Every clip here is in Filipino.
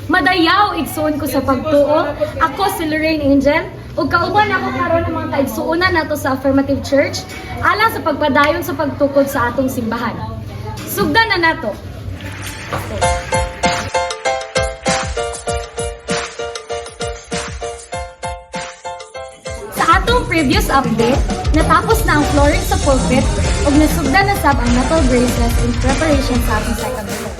Madayaw igsuon ko sa pagtuo. Ako si Lorraine Angel ug kauban ako karon ng mga kaigsuonan nato sa Affirmative Church alang sa pagpadayon sa pagtukod sa atong simbahan. Sugdan na nato. Sa atong previous update, natapos na ang flooring sa pulpit ug nasugdan na sab ang metal bracelets in preparation sa atong second floor.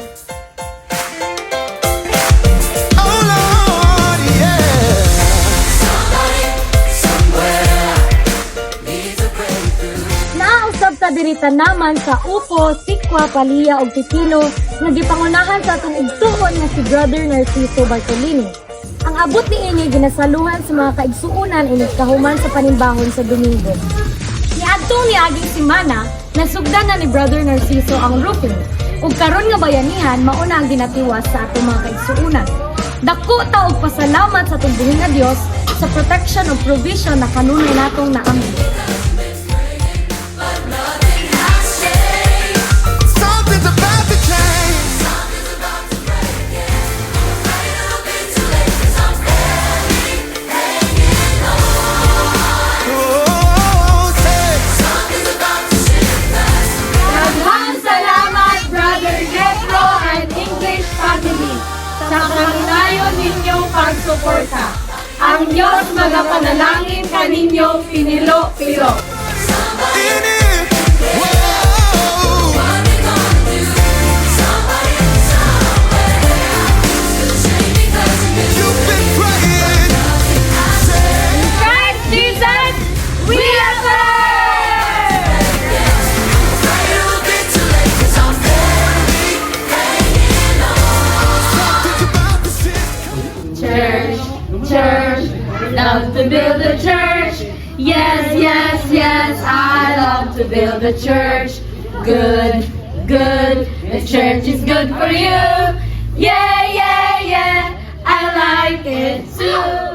Sa dirita naman sa Upo, Sikwa, Palia ug Pipino nga gipangunahan sa atong igsuon nga si Brother Narciso Bartolini. Ang abot niini ginasaluhan sa mga kaigsuonan inig kahuman sa panimbahon sa Domingo. Niadtong niaging semana, nasugdan na ni Brother Narciso ang roofing ug karon nga bayanihan mao na ang ginatiwas sa atong mga kaigsuonan. Dako ta og pasalamat sa atong buhing nga Dios sa protection ug provision na kanunay natong naamgi. Sa kaninayon ninyong pagsuporta. Ang Diyos magapanalangin kaninyo pinilo-pilo. In Christ Jesus, we affirm! Church, love to build a church. Yes, yes, yes, I love to build a church. Good, good, the church is good for you. Yeah, yeah, yeah, I like it too.